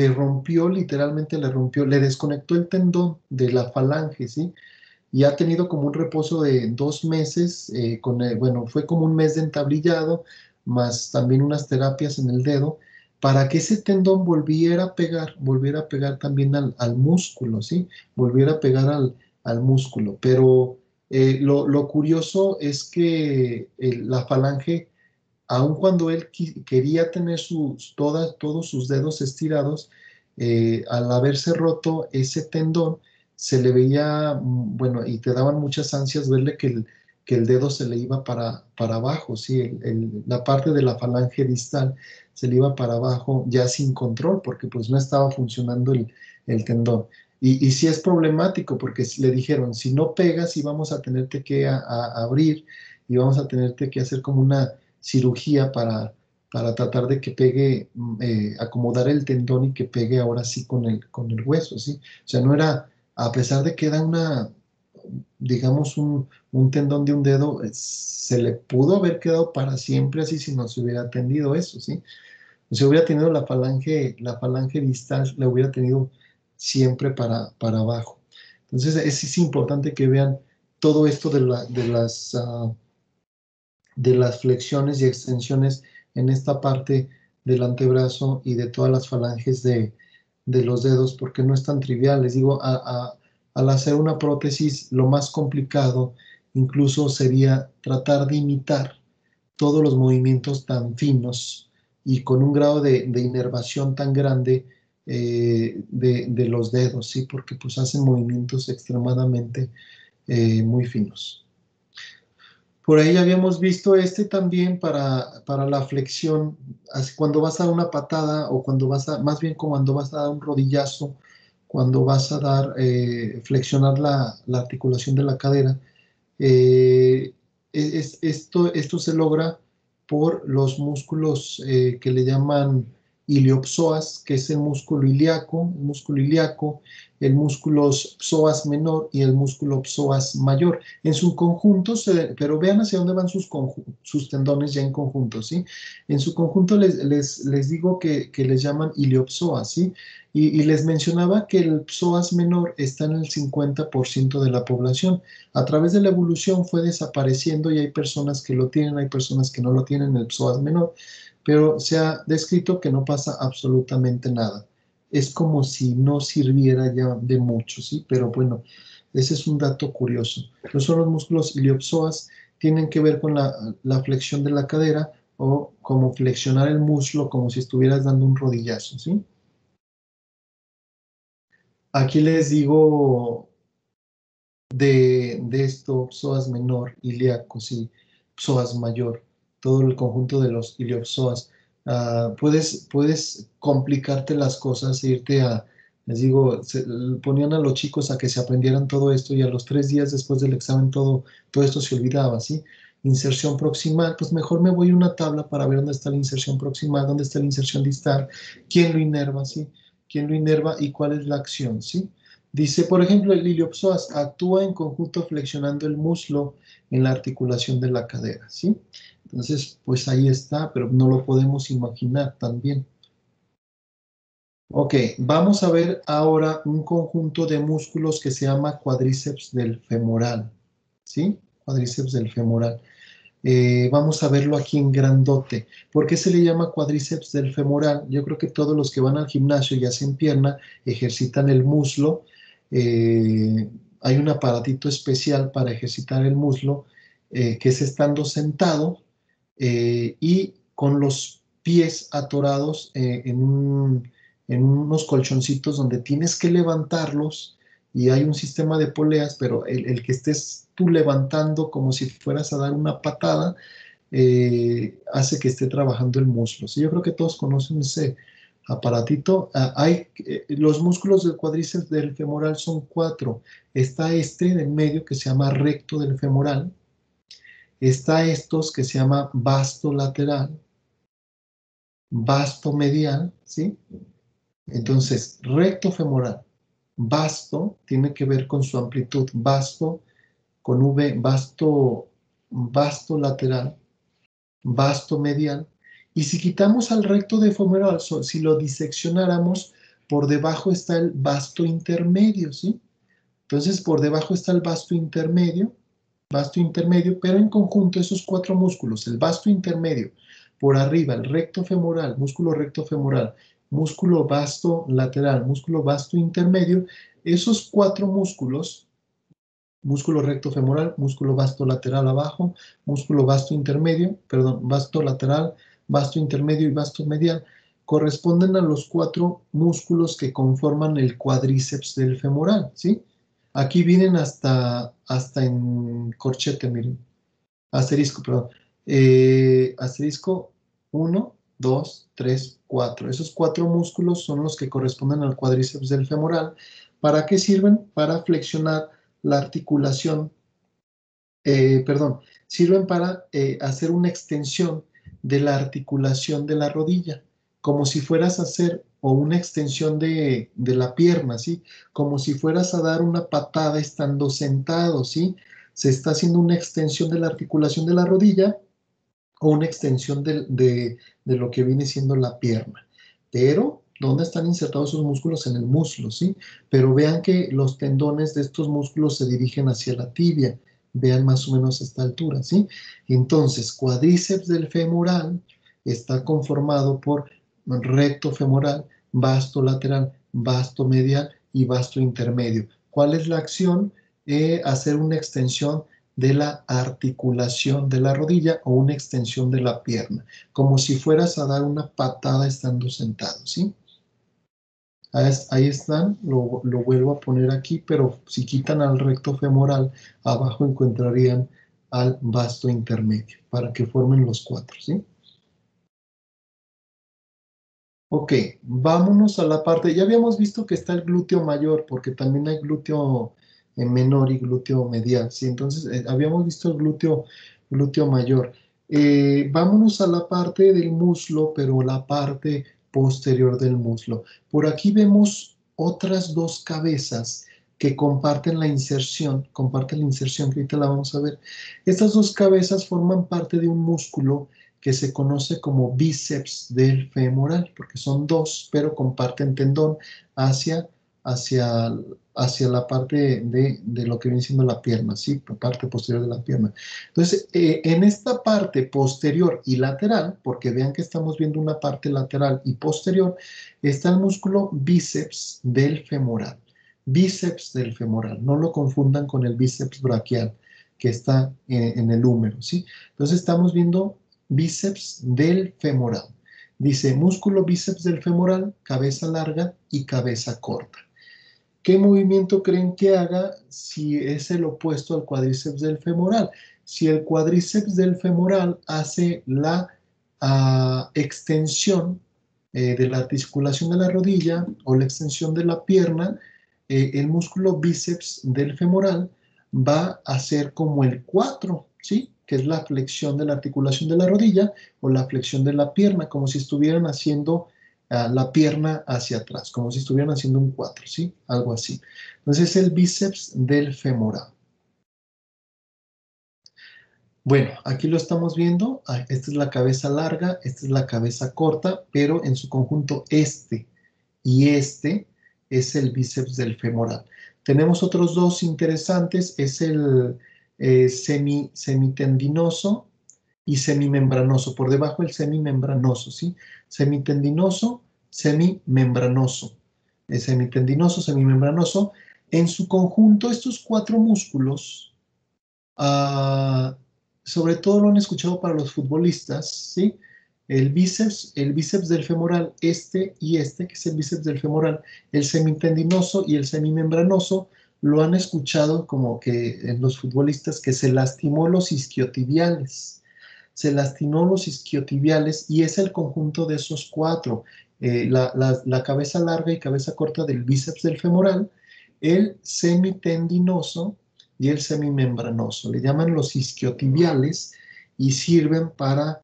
rompió, literalmente le rompió, le desconectó el tendón de la falange, ¿sí? Y ha tenido como un reposo de 2 meses, bueno, fue como un mes de entablillado, más también unas terapias en el dedo, para que ese tendón volviera a pegar también al músculo, ¿sí? Volviera a pegar al músculo. Pero lo curioso es que la falange, aun cuando él quería tener todos sus dedos estirados, al haberse roto ese tendón, se le veía, bueno, y te daban muchas ansias verle que el dedo se le iba para abajo, ¿sí? La parte de la falange distal se le iba para abajo ya sin control, porque pues no estaba funcionando el tendón. Y sí es problemático, porque le dijeron, si no pegas, y vamos a tenerte que abrir, y vamos a tenerte que hacer como una cirugía para tratar de que pegue, acomodar el tendón y que pegue ahora sí con el hueso, ¿sí? O sea, no era, a pesar de que era digamos, un tendón de un dedo, se le pudo haber quedado para siempre así si no se hubiera atendido eso, ¿sí? Si hubiera tenido la falange distal, la hubiera tenido siempre para abajo. Entonces, es importante que vean todo esto de las flexiones y extensiones en esta parte del antebrazo y de todas las falanges de los dedos, porque no es tan trivial. Les digo, al hacer una prótesis, lo más complicado incluso sería tratar de imitar todos los movimientos tan finos y con un grado de inervación tan grande de los dedos, ¿sí? Porque pues hacen movimientos extremadamente muy finos. Por ahí habíamos visto este también para la flexión, cuando vas a dar una patada o cuando vas a, más bien como cuando vas a dar un rodillazo, cuando vas a dar, flexionar la articulación de la cadera. Esto se logra por los músculos que le llaman iliopsoas, que es el músculo ilíaco, el músculo psoas menor y el músculo psoas mayor. En su conjunto, pero vean hacia dónde van sus tendones ya en conjunto, ¿sí? En su conjunto les digo que les llaman iliopsoas, ¿sí? Y les mencionaba que el psoas menor está en el 50% de la población. A través de la evolución fue desapareciendo y hay personas que lo tienen, hay personas que no lo tienen, el psoas menor, pero se ha descrito que no pasa absolutamente nada. Es como si no sirviera ya de mucho, ¿sí? Pero bueno, ese es un dato curioso. Los músculos iliopsoas tienen que ver con la flexión de la cadera o como flexionar el muslo como si estuvieras dando un rodillazo, ¿sí? Aquí les digo de esto, psoas menor, ilíaco, sí, psoas mayor, todo el conjunto de los iliopsoas. Puedes complicarte las cosas e irte les digo, ponían a los chicos a que se aprendieran todo esto y a los 3 días después del examen todo esto se olvidaba, ¿sí? Inserción proximal, pues mejor me voy a una tabla para ver dónde está la inserción proximal, dónde está la inserción distal, quién lo inerva, ¿sí? ¿Quién lo inerva y cuál es la acción, ¿sí? Dice, por ejemplo, el iliopsoas actúa en conjunto flexionando el muslo en la articulación de la cadera, ¿sí? Entonces, pues ahí está, pero no lo podemos imaginar también. Ok, vamos a ver ahora un conjunto de músculos que se llama cuádriceps del femoral, ¿sí? Cuádriceps del femoral. Vamos a verlo aquí en grandote. ¿Por qué se le llama cuádriceps del femoral? Yo creo que todos los que van al gimnasio y hacen pierna ejercitan el muslo. Eh, Hay un aparatito especial para ejercitar el muslo, que es estando sentado y con los pies atorados en unos colchoncitos donde tienes que levantarlos y hay un sistema de poleas, pero el que estés tú levantando como si fueras a dar una patada, hace que esté trabajando el muslo. Sí, yo creo que todos conocen ese aparatito. Los músculos del cuádriceps del femoral son 4. Está este en medio que se llama recto del femoral. Está estos que se llama vasto lateral, vasto medial, ¿sí? Entonces, recto femoral, vasto, tiene que ver con su amplitud, vasto, con V, vasto lateral, vasto medial. Y si quitamos al recto de femoral, si lo diseccionáramos, por debajo está el vasto intermedio, ¿sí? Entonces, por debajo está el vasto intermedio, pero en conjunto esos 4 músculos, el vasto intermedio, por arriba, el recto femoral, músculo recto femoral, músculo vasto lateral, músculo vasto intermedio, esos 4 músculos, músculo recto femoral, músculo vasto lateral abajo, músculo vasto intermedio, perdón, vasto lateral, vasto intermedio y vasto medial, corresponden a los 4 músculos que conforman el cuádriceps del femoral, ¿sí? Aquí vienen hasta en corchete, miren, asterisco, perdón. Asterisco 1, 2, 3, 4. Esos 4 músculos son los que corresponden al cuádriceps del femoral. ¿Para qué sirven? Para flexionar la articulación, perdón, sirven para hacer una extensión de la articulación de la rodilla, como si fueras a hacer, o una extensión de la pierna, ¿sí? Como si fueras a dar una patada estando sentado, ¿sí? Se está haciendo una extensión de la articulación de la rodilla o una extensión de lo que viene siendo la pierna. Pero, ¿dónde están insertados esos músculos? En el muslo, ¿sí? Pero vean que los tendones de estos músculos se dirigen hacia la tibia. Vean más o menos esta altura, ¿sí? Entonces, cuádriceps del femoral está conformado por recto femoral, vasto lateral, vasto medial y vasto intermedio. ¿Cuál es la acción? Hacer una extensión de la articulación de la rodilla o una extensión de la pierna, como si fueras a dar una patada estando sentado, ¿sí? Ahí están, lo vuelvo a poner aquí, pero si quitan al recto femoral, abajo encontrarían al vasto intermedio, para que formen los cuatro, ¿sí? Ok, vámonos a la parte, ya habíamos visto que está el glúteo mayor, porque también hay glúteo menor y glúteo medial, ¿sí? Entonces, habíamos visto el glúteo mayor. Vámonos a la parte del muslo, pero la parte posterior del muslo. Por aquí vemos otras dos cabezas que comparten la inserción que ahorita la vamos a ver. Estas dos cabezas forman parte de un músculo que se conoce como bíceps del femoral, porque son dos, pero comparten tendón hacia, hacia, hacia la parte de lo que viene siendo la pierna, ¿sí? La parte posterior de la pierna. Entonces, en esta parte posterior y lateral, porque vean que estamos viendo una parte lateral y posterior, está el músculo bíceps del femoral. Bíceps del femoral, no lo confundan con el bíceps braquial que está en el húmero, ¿sí? Entonces estamos viendo bíceps del femoral. Dice músculo bíceps del femoral, cabeza larga y cabeza corta. ¿Qué movimiento creen que haga si es el opuesto al cuádriceps del femoral? Si el cuádriceps del femoral hace la extensión de la articulación de la rodilla o la extensión de la pierna, el músculo bíceps del femoral va a ser como el 4, ¿sí? Que es la flexión de la articulación de la rodilla o la flexión de la pierna, como si estuvieran haciendo la pierna hacia atrás, como si estuvieran haciendo un 4, ¿sí? Algo así. Entonces es el bíceps del femoral. Bueno, aquí lo estamos viendo. Esta es la cabeza larga, esta es la cabeza corta, pero en su conjunto este y este es el bíceps del femoral. Tenemos otros dos interesantes, es el semitendinoso y semimembranoso. Por debajo el semimembranoso, ¿sí? Semitendinoso, semimembranoso. El semitendinoso, semimembranoso. En su conjunto, estos cuatro músculos, ah, sobre todo lo han escuchado para los futbolistas, ¿sí? El bíceps del femoral, este y este, que es el bíceps del femoral, el semitendinoso y el semimembranoso, lo han escuchado como que en los futbolistas que se lastimó los isquiotibiales. Se lastimó los isquiotibiales y es el conjunto de esos cuatro. La cabeza larga y cabeza corta del bíceps del femoral, el semitendinoso y el semimembranoso. Le llaman los isquiotibiales y sirven para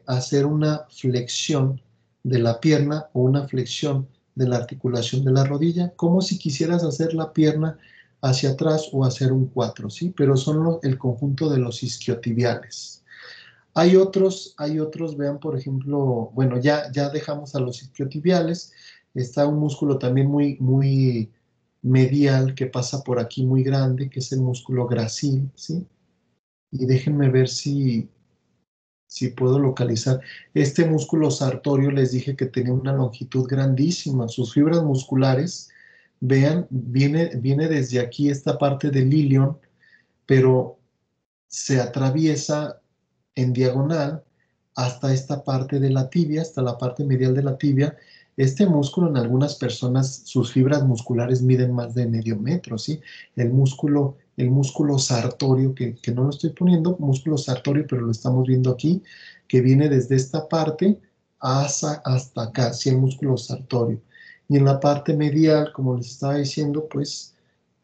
hacer una flexión de la pierna o una flexión de la articulación de la rodilla, como si quisieras hacer la pierna hacia atrás o hacer un 4, ¿sí? Pero son el conjunto de los isquiotibiales. Hay otros, vean por ejemplo, bueno, ya dejamos a los isquiotibiales, está un músculo también muy medial que pasa por aquí muy grande, que es el músculo gracil, ¿sí? Y déjenme ver si puedo localizar. Este músculo sartorio les dije que tenía una longitud grandísima, sus fibras musculares, vean, viene desde aquí esta parte del ilion, pero se atraviesa en diagonal hasta esta parte de la tibia, hasta la parte medial de la tibia. Este músculo en algunas personas, sus fibras musculares miden más de medio metro, ¿sí? El músculo sartorio, que no lo estoy poniendo, músculo sartorio, pero lo estamos viendo aquí, que viene desde esta parte hasta acá, ¿sí? El músculo sartorio. Y en la parte medial, como les estaba diciendo, pues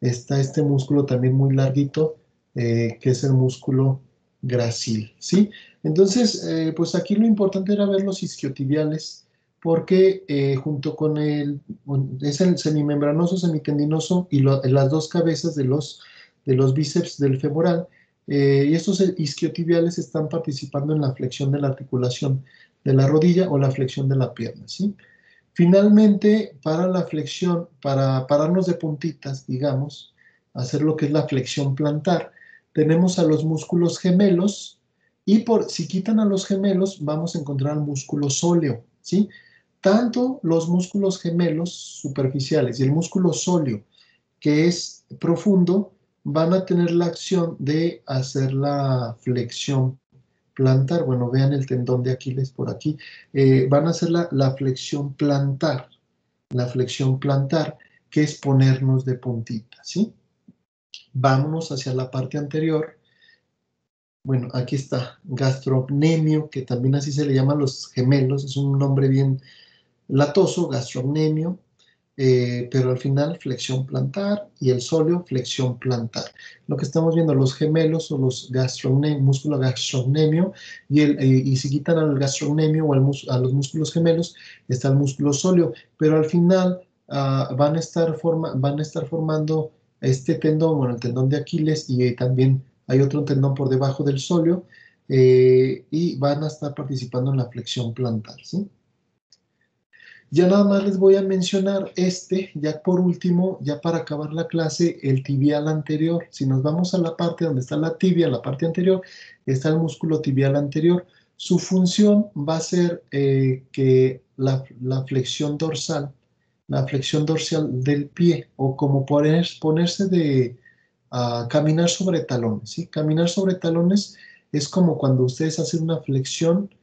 está este músculo también muy larguito, que es el músculo gracil, ¿sí? Entonces, pues aquí lo importante era ver los isquiotibiales, porque junto con es el semimembranoso, semitendinoso y las dos cabezas de los bíceps del femoral, y estos isquiotibiales están participando en la flexión de la articulación de la rodilla o la flexión de la pierna, ¿sí? Finalmente, para la flexión, para pararnos de puntitas, digamos, hacer lo que es la flexión plantar, tenemos a los músculos gemelos y si quitan a los gemelos vamos a encontrar el músculo sóleo, ¿sí? Tanto los músculos gemelos superficiales y el músculo sóleo, que es profundo, van a tener la acción de hacer la flexión plantar. Bueno, vean el tendón de Aquiles por aquí. Van a hacer la flexión plantar, que es ponernos de puntita, ¿sí? Vámonos hacia la parte anterior Bueno, aquí está, gastrocnemio, que también así se le llaman los gemelos, es un nombre bien latoso, gastrocnemio, pero al final flexión plantar y el sóleo flexión plantar. Lo que estamos viendo, los gemelos o los músculo gastrocnemio, y si quitan al gastrocnemio o a los músculos gemelos, está el músculo sóleo, pero al final van a estar formando este tendón, bueno, el tendón de Aquiles, y también hay otro tendón por debajo del sóleo, y van a estar participando en la flexión plantar, ¿sí? Ya nada más les voy a mencionar ya por último, ya para acabar la clase, el tibial anterior. Si nos vamos a la parte donde está la tibia, la parte anterior, está el músculo tibial anterior. Su función va a ser que la flexión dorsal del pie, o como ponerse a caminar sobre talones, ¿sí? Caminar sobre talones es como cuando ustedes hacen una flexión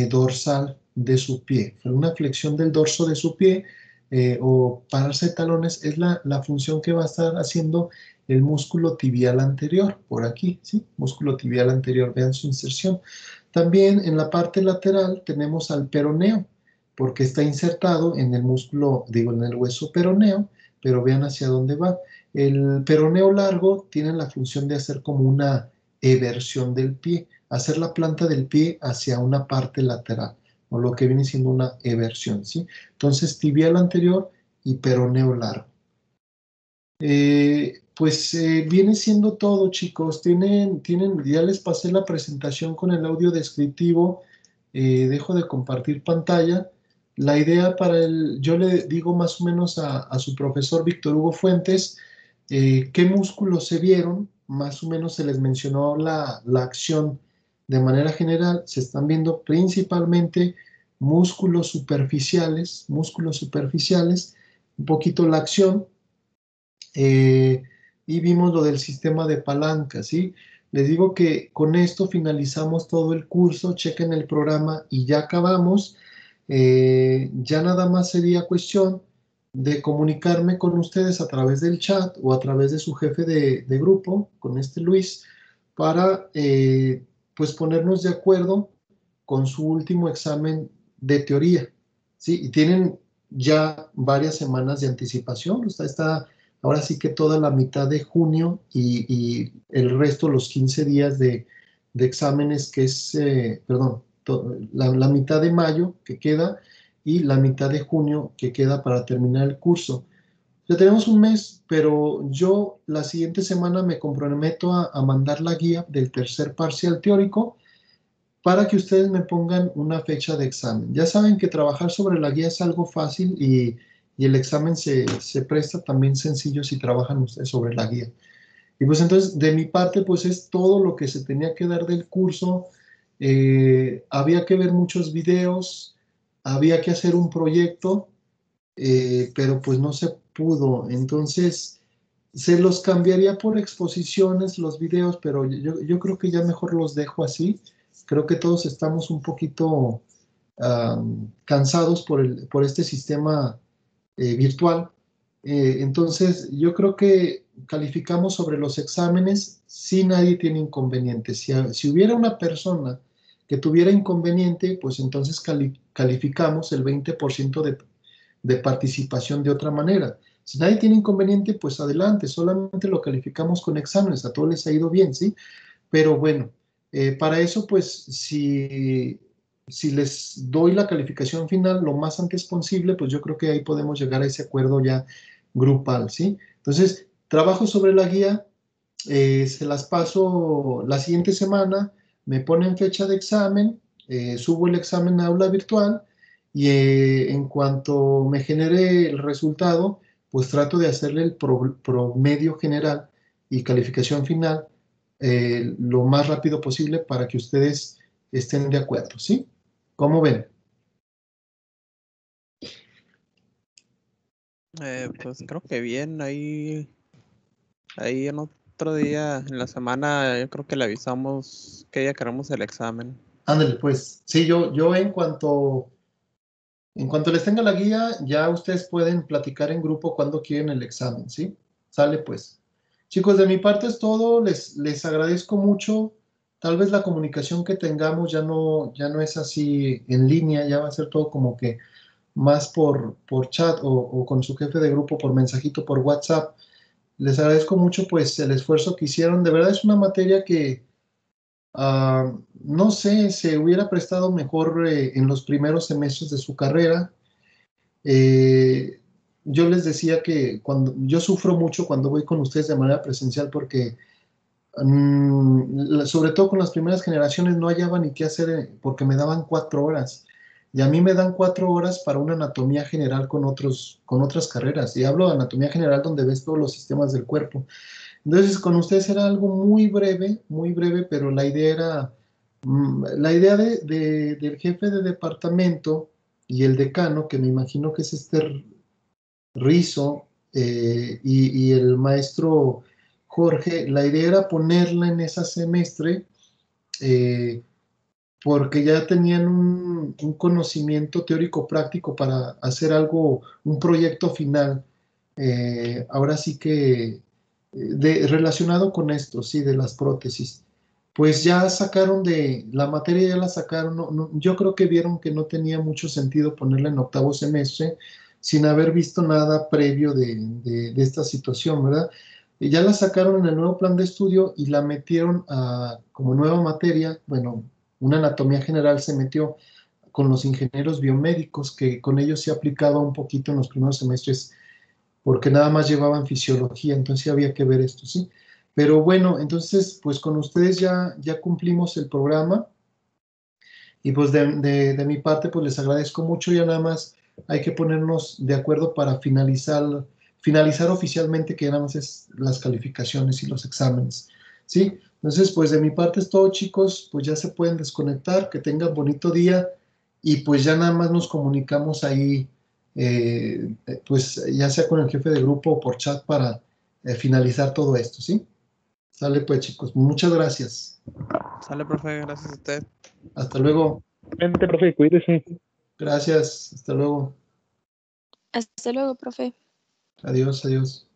dorsal de su pie. Una flexión del dorso de su pie o pararse de talones es la función que va a estar haciendo el músculo tibial anterior, por aquí, ¿sí? Músculo tibial anterior, vean su inserción. También en la parte lateral tenemos al peroneo, porque está insertado en el músculo, digo, en el hueso peroneo, pero vean hacia dónde va. El peroneo largo tiene la función de hacer como una eversión del pie, hacer la planta del pie hacia una parte lateral, o lo que viene siendo una eversión, ¿sí? Entonces, tibial anterior y peroneo largo. Pues viene siendo todo, chicos. Ya les pasé la presentación con el audio descriptivo. Dejo de compartir pantalla. La idea yo le digo más o menos a su profesor Víctor Hugo Fuentes qué músculos se vieron. Más o menos se les mencionó la acción de manera general. Se están viendo principalmente músculos superficiales, un poquito la acción eh, y vimos lo del sistema de palanca, ¿sí? Les digo que con esto finalizamos todo el curso, chequen el programa y ya acabamos. Ya nada más sería cuestión de comunicarme con ustedes a través del chat o a través de su jefe de grupo, con este Luis, para pues ponernos de acuerdo con su último examen de teoría, ¿sí? Y tienen ya varias semanas de anticipación, usted está ahora sí que toda la mitad de junio y el resto, los 15 días de exámenes, que es, perdón, la mitad de mayo que queda y la mitad de junio que queda para terminar el curso. Ya tenemos un mes, pero yo la siguiente semana me comprometo a mandar la guía del tercer parcial teórico para que ustedes me pongan una fecha de examen. Ya saben que trabajar sobre la guía es algo fácil y el examen se presta también sencillo si trabajan ustedes sobre la guía. Y pues entonces, de mi parte, pues es todo lo que se tenía que dar del curso. Había que ver muchos videos, había que hacer un proyecto, pero pues no se pudo. Entonces, se los cambiaría por exposiciones, los videos, pero yo creo que ya mejor los dejo así. Creo que todos estamos un poquito cansados por este sistema virtual. Entonces, yo creo que calificamos sobre los exámenes si nadie tiene inconveniente. Si hubiera una persona que tuviera inconveniente, pues entonces calificamos el 20% de participación de otra manera. Si nadie tiene inconveniente, pues adelante, solamente lo calificamos con exámenes, a todos les ha ido bien, ¿sí? Pero bueno, para eso, pues si les doy la calificación final lo más antes posible, pues yo creo que ahí podemos llegar a ese acuerdo ya grupal, ¿sí? Entonces, trabajo sobre la guía, se las paso la siguiente semana, me ponen fecha de examen, subo el examen a aula virtual y en cuanto me genere el resultado, pues trato de hacerle el promedio general y calificación final lo más rápido posible para que ustedes estén de acuerdo, ¿sí? ¿Cómo ven? Pues creo que bien, ahí en otro día, en la semana, yo creo que le avisamos que ya queremos el examen. Ándale, pues, sí, yo en cuanto les tenga la guía, ya ustedes pueden platicar en grupo cuando quieren el examen, ¿sí? Sale pues. Chicos, de mi parte es todo, les agradezco mucho tal vez la comunicación que tengamos ya no es así en línea, ya va a ser todo como que más por chat o con su jefe de grupo por mensajito por WhatsApp. Les agradezco mucho pues el esfuerzo que hicieron. De verdad es una materia que no sé, se hubiera prestado mejor en los primeros semestres de su carrera. Eh, yo les decía que cuando yo sufro mucho cuando voy con ustedes de manera presencial porque sobre todo con las primeras generaciones no hallaba ni qué hacer porque me daban 4 horas. Y a mí me dan 4 horas para una anatomía general con otras carreras. Y hablo de anatomía general donde ves todos los sistemas del cuerpo. Entonces, con ustedes era algo muy breve, pero la idea era, la idea del jefe de departamento y el decano, que me imagino que es este Rizo, y el maestro Jorge, la idea era ponerla en ese semestre eh, porque ya tenían un conocimiento teórico práctico para hacer algo, un proyecto final. Ahora sí que relacionado con esto, sí, de las prótesis. Pues ya sacaron de la materia, ya la sacaron. Yo creo que vieron que no tenía mucho sentido ponerla en octavo semestre sin haber visto nada previo de esta situación, ¿verdad? Y ya la sacaron en el nuevo plan de estudio y la metieron como nueva materia. Bueno, una anatomía general se metió con los ingenieros biomédicos, que con ellos se aplicaba un poquito en los primeros semestres porque nada más llevaban fisiología, entonces sí había que ver esto, ¿sí? Pero bueno, entonces, pues con ustedes ya cumplimos el programa y pues de mi parte, pues les agradezco mucho, ya nada más hay que ponernos de acuerdo para finalizar oficialmente, que ya nada más es las calificaciones y los exámenes, ¿sí? Entonces, pues de mi parte es todo, chicos, pues ya se pueden desconectar, que tengan bonito día y pues ya nada más nos comunicamos ahí, pues ya sea con el jefe de grupo o por chat para finalizar todo esto, ¿sí? Sale pues, chicos, muchas gracias. Sale, profe, gracias a usted. Hasta luego. Vente, profe, cuídese. Gracias. Hasta luego. Hasta luego, profe. Adiós, adiós.